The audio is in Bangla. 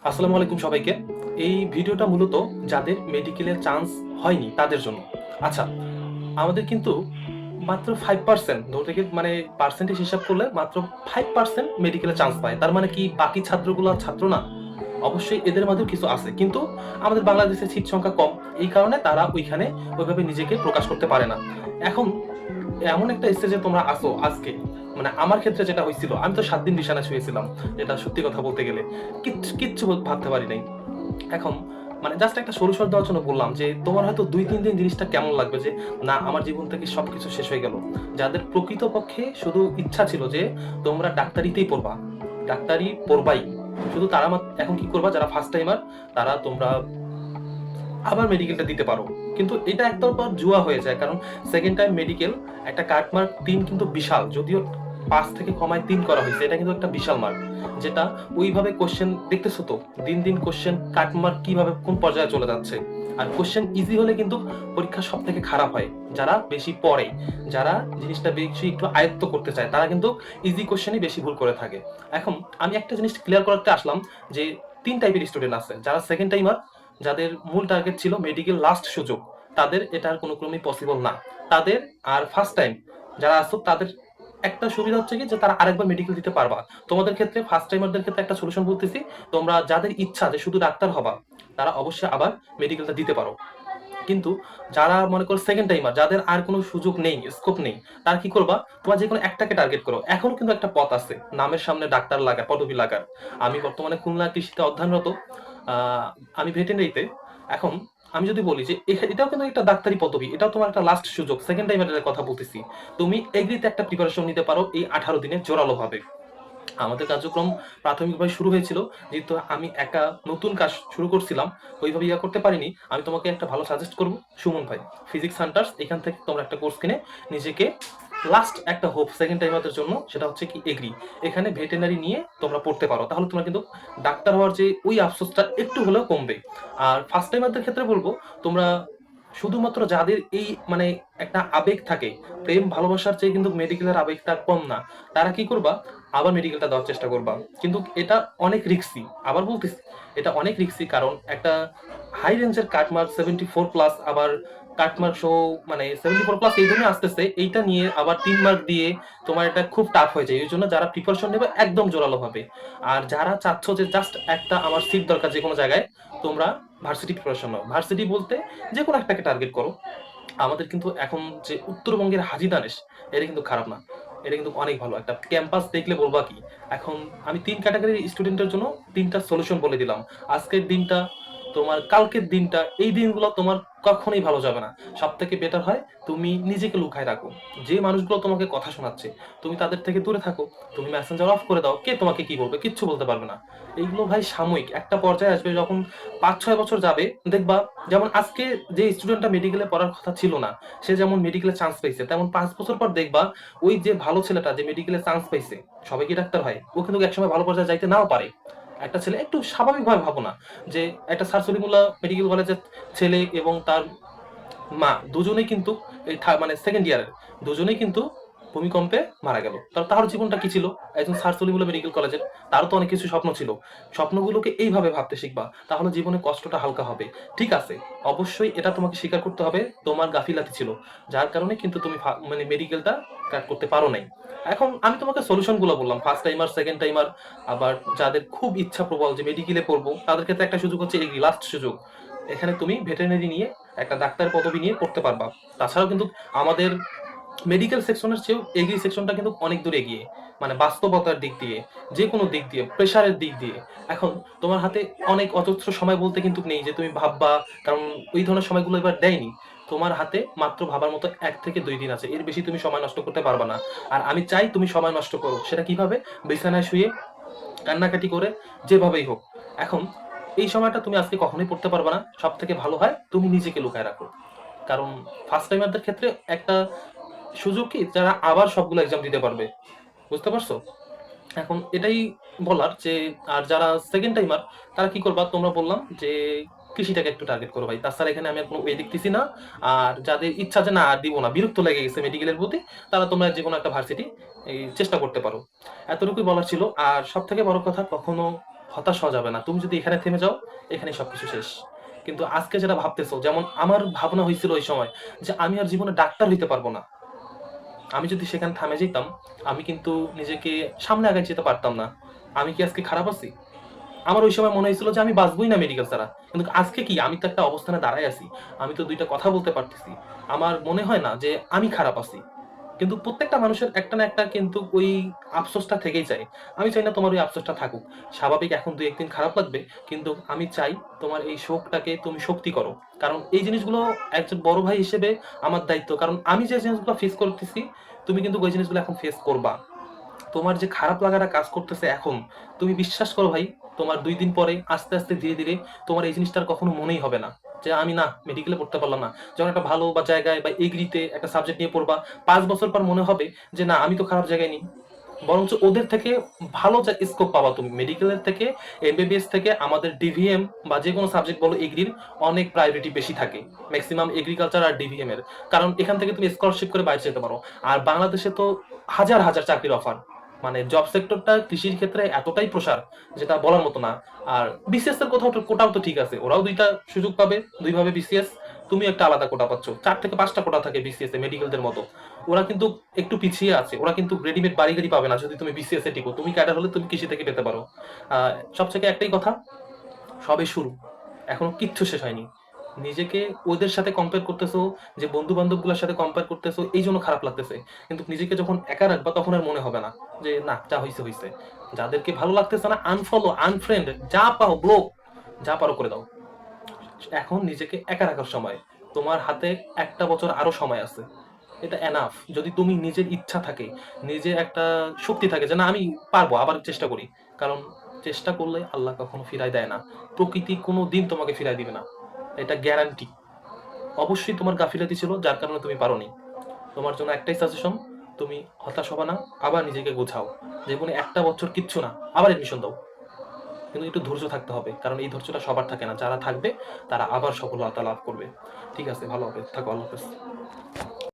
আসসালামু আলাইকুম সবাইকে। এই ভিডিওটা মূলত যাদের মেডিকেলের চান্স হয়নি তাদের জন্য। আচ্ছা, আমাদের কিন্তু মাত্র 5% ধরতে গেলে মানে পার্সেন্টেজ হিসাব করলে মাত্র 5% মেডিকেলে চান্স পায়। তার মানে কি বাকি ছাত্রগুলো ছাত্র না? অবশ্যই এদের মধ্যেও কিছু আছে। কিন্তু আমাদের বাংলাদেশে সিট সংখ্যা কম। এই কারণে তারা ওইখানে ওইভাবে নিজেকে প্রকাশ করতে পারে না। এখন এমন একটা স্টেজে তোমরা আসো আজকে, মানে আমার ক্ষেত্রে যেটা হয়েছিল, আমি তো 7 দিন বিছানায় শুয়েছিলাম, যেটা সত্যি কথা বলতে গেলে কিচ্ছু ভাবতে পারি নাই। এখন মানে জাস্ট একটা সলিউশন দেওয়ার জন্য বললাম যে তোমার হয়তো 2-3 দিন জিনিসটা কেমন লাগবে যে না আমার জীবন থেকে সবকিছু শেষ হয়ে গেল। যাদের প্রকৃতপক্ষে শুধু ইচ্ছা ছিল যে তোমরা ডাক্তারিতেই পড়বা, ডাক্তারি পড়বাই, শুধু তারা এখন কি করবা, যারা ফার্স্ট টাইমার তারা তোমরা আবার মেডিকেলটা দিতে পারো। কিন্তু এটা একতরফা জুয়া হয়ে যায়, কারণ সেকেন্ড টাইম মেডিকেল একটা কাটমার্ক 3 কিন্তু বিশাল, যদিও 5 থেকে কমায় 3 করা হয়েছে, এটা কিন্তু একটা বিশাল মার্ক। যেটা ওইভাবে কোশ্চেন দেখতেছো তো দিন দিন কোশ্চেন কাটমার্ক কিভাবে কোন পর্যায়ে চলে যাচ্ছে। আর কোশ্চেন ইজি হলে কিন্তু পরীক্ষা সব থেকে খারাপ হয়। যারা বেশি পড়ে, যারা জিনিসটা বেশি একটু আয়ত্ত করতে চায়, তারা কিন্তু ইজি কোশ্চেনই বেশি ভুল করে থাকে। এখন আমি একটা জিনিস ক্লিয়ার করতে আসলাম যে 3 টাইপের স্টুডেন্ট আছে, যারা সেকেন্ড টাইমার, যাদের মূল টার্গেট ছিল মেডিকেল লাস্ট সুযোগ, তাদের এটা আর কোনো ক্রমেই পসিবল না। তাদের আর ফার্স্ট টাইম যারা আসো তাদের একটা সুবিধা হচ্ছে কি যে তারা আরেকবার মেডিকেল দিতে পারবা। তোমাদের ক্ষেত্রে ফার্স্ট টাইমারদের ক্ষেত্রে একটা সলিউশন বলতেছি, তোমরা যাদের ইচ্ছা যে শুধু ডাক্তার হবা তারা অবশ্যই আবার মেডিকেলটা দিতে পারো। কিন্তু যারা মনে করো সেকেন্ড টাইমার, যাদের আর কোনো সুযোগ নেই, স্কোপ নেই, তারা কি করবা, তোমার যে কোনো একটাকে টার্গেট করো। এখনো কিন্তু একটা পথ আছে নামের সামনে ডাক্তার লাগার, পদবি লাগার। আমি বর্তমানে খুলনা কৃষিতে অধ্যয়নরত, আহ, আমি ভেটেরিনারিতে। এখন আমি যদি বলি যে এটাও কিন্তু একটা ডাক্তারি পদবি, এটাও তোমার একটা লাস্ট সুযোগ। সেকেন্ড টাইমারের কথা বলতেছি, তুমি এগ্রিতে একটা প্রিপারেশন নিতে পারো এই 18 দিনে জোরালো ভাবে। আমাদের কার্যক্রম প্রাথমিকভাবে শুরু হয়েছিল, যেহেতু আমি একা নতুন কাজ শুরু করছিলাম, ওইভাবে ইয়া করতে পারিনি। আমি তোমাকে একটা ভালো সাজেস্ট করব, সুমন ভাই, ফিজিক্স হান্টার্স, এখান থেকে তোমরা একটা কোর্স কিনে নিজেকে লাস্ট একটা হোপ সেকেন্ড টাইমারদের জন্য, সেটা হচ্ছে কি এগ্রি, এখানে ভেটেরিনারি নিয়ে তোমরা পড়তে পারো। তাহলে তোমরা কিন্তু ডাক্তার হওয়ার যে ওই আফসোসটা একটু হলেও কমবে। আর ফার্স্ট টাইমারদের ক্ষেত্রে বলবো, তোমরা শুধুমাত্র যাদের এই মানে একটা আবেগ থাকে, প্রেম ভালোবাসার চেয়ে কিন্তু মেডিকেলের আবেগটা কম না, তারা কি করবা, আবার মেডিকেলটা দেওয়ার চেষ্টা করবা। কিন্তু এটা অনেক রিস্কি, আবার বলতেছি এটা অনেক রিস্কি, কারণ একটা হাই রেঞ্জের কাটমার্ক 74+, আবার কাটমার্ক সহ মানে 74+ এই জন্য আসতেছে, এইটা নিয়ে আবার 3 মার্ক দিয়ে তোমার এটা খুব টাফ হয়ে যায়। এই জন্য যারা প্রিপারেশন নেবে একদম জোরালো হবে। আর যারা চাচ্ছ যে জাস্ট একটা আমার সিট দরকার যে কোনো জায়গায়, তোমরা ভার্সিটি প্রিপারেশন নাও। ভার্সিটি বলতে যে কোনো একটাকে টার্গেট করো। আমাদের কিন্তু এখন যে উত্তরবঙ্গের হাজি দানেশ, এটা কিন্তু খারাপ না, এটা কিন্তু অনেক ভালো একটা ক্যাম্পাস, দেখলে বলবা কি। এখন আমি 3 ক্যাটাগরির স্টুডেন্টের জন্য 3টা সলিউশন বলে দিলাম। আজকের দিনটা, তোমার কালকের দিনটা, এই দিনগুলো তোমার কখনোই ভালো যাবে না। সব থেকে বেটার হয় তুমি নিজেকে লুকায় রাখো। যে মানুষগুলো তোমাকে কথা শোনাচ্ছে, তুমি তাদের থেকে দূরে থাকো। তুমি মেসেঞ্জার অফ করে দাও, কে তোমাকে কি বলবে, কিচ্ছু বলতে পারবে না। এইগুলো ভাই সাময়িক, একটা পর্যায়ে আসবে যখন 5-6 বছর যাবে, দেখবা যেমন আজকে যে স্টুডেন্টটা মেডিকেলে পড়ার কথা ছিল না, সে যেমন মেডিকেলে চান্স পাইছে, তেমন 5 বছর পর দেখবা ওই যে ভালো ছেলেটা যে মেডিকেলে চান্স পাইছে, সবাই কি ডাক্তার হয়, ও কিন্তু একসময় ভালো পর্যায়ে যাইতে নাও পারে। একটা ছেলে একটু স্বাভাবিকভাবে ভাবো না, যে একটা স্যার সলিমুল্লাহ মেডিকেল কলেজের ছেলে এবং তার মা দুজনেই কিন্তু এই মানে সেকেন্ড ইয়ারের, দুজনেই কিন্তু ভূমিকম্পে মারা গেল। তার জীবনটা কি ছিল, একজন স্যার সলিমুল্লাহ মেডিকেল কলেজের, তারও তো অনেক কিছু স্বপ্ন ছিল। স্বপ্নগুলোকে এইভাবে ভাবতে শিখবা, তাহলে জীবনে কষ্টটা হালকা হবে। ঠিক আছে, অবশ্যই এটা তোমাকে স্বীকার করতে হবে, তোমার গাফিলাতি ছিল, যার কারণে কিন্তু তুমি মানে মেডিকেলটা ক্র্যাক করতে পারো নাই। এখন আমি তোমাকে সলিউশন গুলো বললাম, ফার্স্ট টাইমার, সেকেন্ড টাইমার, আবার যাদের খুব ইচ্ছা প্রবল যে মেডিকেলে পড়বো, তাদের ক্ষেত্রে একটা সুযোগ হচ্ছে এগ্রি, লাস্ট সুযোগ। এখানে তুমি ভেটেরিনারি নিয়ে একটা ডাক্তার পদবি নিয়ে পড়তে পারবা। তাছাড়াও কিন্তু আমাদের মেডিকেল সেকশনের চেয়েও এগ্রি সেকশনটা কিন্তু অনেক দূর এগিয়ে, মানে বাস্তবতার দিক দিয়ে, যে কোনো দিক দিয়ে, প্রেশারের দিক দিয়ে। এখন তোমার হাতে অনেক অজস্র সময় বলতে কিন্তু নেই যে তুমি ভাববা, কারণ ওই ধরনের সময়গুলো এবার দেয়নি। তোমার হাতে মাত্র ভাবার মতো 1 থেকে 2 দিন আছে, এর বেশি তুমি সময় নষ্ট করতে পারবা না। আর আমি চাই তুমি সময় নষ্ট করো, সেটা কিভাবে, বিছানায় শুয়ে কান্নাকাটি করে, যেভাবেই হোক। এখন এই সময়টা তুমি আজকে কখনোই পড়তে পারবে না, সব থেকে ভালো হয় তুমি নিজেকে লুকায় রাখো। কারণ ফার্স্ট টাইমারদের ক্ষেত্রে একটা সুযোগ কি, যারা আবার সবগুলো এক্সাম দিতে পারবে, বুঝতে পারছো? এখন এটাই বলার যে, আর যারা সেকেন্ড টাইমার, তারা কি করবা, তোমরা বললাম যে কৃষিটাকে একটু টার্গেট করো ভাই, তাছাড়া এখানে আমি আর কোনো ওয়ে দেখতেছি না। আর যাদের ইচ্ছা যে না আর দিব না, বিরক্ত লেগে গেছে মেডিকেলের প্রতি, তারা তোমরা যে কোনো একটা ভার্সিটি এই চেষ্টা করতে পারো। এতটুকুই বলার ছিল। আর সব থেকে বড় কথা, কখনো হতাশ হওয়া যাবে না। তুমি যদি এখানে থেমে যাও, এখানেই সবকিছু শেষ। কিন্তু আজকে যেটা ভাবতেছো, যেমন আমার ভাবনা হয়েছিল ওই সময় যে আমি আর জীবনে ডাক্তার হইতে পারবো না। আমি যদি সেখানে থামে যেতাম, আমি কিন্তু নিজেকে সামনে আগায় যেতে পারতাম না। আমি কি আজকে খারাপ আছি? আমার ওই সময় মনে হয়েছিল যে আমি বাঁচবই না মেডিকেল ছাড়া। কিন্তু আজকে কি, আমি তো একটা অবস্থানে দাঁড়ায় আছি। আমি তো ২ টা কথা বলতে পারতেছি। আমার মনে হয় না যে আমি খারাপ আছি। কিন্তু প্রত্যেকটা মানুষের একটা না একটা কিন্তু ওই আফসোসটা থেকেই যায়। আমি চাই না তোমার ওই আফসোসটা থাকুক। স্বাভাবিক এখন ২-১ দিন খারাপ লাগবে। কিন্তু আমি চাই তোমার এই শোকটাকে তুমি শক্তি করো। কারণ এই জিনিসগুলো একজন বড় ভাই হিসেবে আমার দায়িত্ব। কারণ আমি যে জিনিসগুলো ফেস করতেছি, তুমি কিন্তু ওই জিনিসগুলো এখন ফেস করবা। তোমার যে খারাপ লাগাটা কাজ করতেছে এখন, তুমি বিশ্বাস করো ভাই, তোমার ২ দিন পরে আস্তে, আস্তে ধীরে, ধীরে তোমার এই জিনিসটা আর কখনো মনেই হবে না। যে আমি না মেডিকেলে পড়তে পারলাম না। যখন একটা ভালো বা জায়গায় বা এগ্রিতে একটা সাবজেক্ট নিয়ে পড়বা, ৫ বছর পর মনে হবে যে না আমি তো খারাপ জায়গায় নেই। বরঞ্চ ওদের থেকে ভালো স্কোপ পাবা তুমি। মেডিকেলের থেকে, এমবিবিএস থেকে আমাদের ডিভিএম বা যেকোনো সাবজেক্ট বলো এগ্রির অনেক প্রায়োরিটি বেশি থাকে। ম্যাক্সিমাম এগ্রিকালচার আর ডিভিএম এর। কারণ এখান থেকে তুমি স্কলারশিপ করে বাইরে যেতে পারো। আর বাংলাদেশে তো হাজার, হাজার চাকরির অফার। মানে জব সেক্টরটা কৃষির ক্ষেত্রে এতটাই প্রসার যেটা বলার মতো না। আর বিসিএস এর কোটাও তো ঠিক আছে। ওরাও ২ টা সুযোগ পাবে, ২ ভাবে বিসিএস। তুমি একটা আলাদা কোটা পাচ্ছ। ৪ থেকে ৫ টা কোটা থাকে বিসিএস এ মেডিকেলদের মতো। ওরা কিন্তু একটু পিছিয়ে আছে। ওরা কিন্তু রেডিমেড বাড়ি গাড়ি পাবে না যদি তুমি বিসিএস এ টিকো। তুমি ক্যাডার হলে তুমি কৃষি থেকে পেতে পারো। সবথেকে একটাই কথা, সবে শুরু। এখনো কিচ্ছু শেষ হয়নি। নিজেকে ওদের সাথে কম্পেয়ার করতেছো, যে বন্ধু বান্ধবগুলোর সাথে কম্পেয়ার করতেছো, এই জন্য খারাপ লাগতেছে। কিন্তু নিজেকে যখন একা রাখবা তখন আর মনে হবে না যে না যা হইছে হইছে। যাদেরকে ভালো লাগতেছে না আনফলো, আনফ্রেন্ড, যা পাও ব্লক, যা পারো করে দাও। এখন নিজেকে একা রাখার সময়। তোমার হাতে ১টা বছর আরো সময় আছে। এটা এনাফ। যদি তুমি নিজের ইচ্ছা থাকে, নিজের একটা শক্তি থাকে যে না আমি পারবো, আবার চেষ্টা করি। কারণ চেষ্টা করলে আল্লাহ কখনো ফিরায় দেয় না। প্রকৃতি কোনো দিন তোমাকে ফিরায় দিবে না। এটা গ্যারান্টি। অবশ্যই তোমার গাফিলতি ছিল যার কারণে তুমি পারোনি। তোমার জন্য একটাই সাজেশন, তুমি হতাশ হবা না, আবার নিজেকে গোছাও। জীবনে ১টা বছর কিচ্ছু না, আবার এডমিশন দাও। কিন্তু একটু ধৈর্য থাকতে হবে। কারণ এই ধৈর্যটা সবার থাকে না। যারা থাকবে তারা আবার সফলতা লাভ করবে। ঠিক আছে, ভালো হবে। থাকো, আল্লাহ হাফেজ।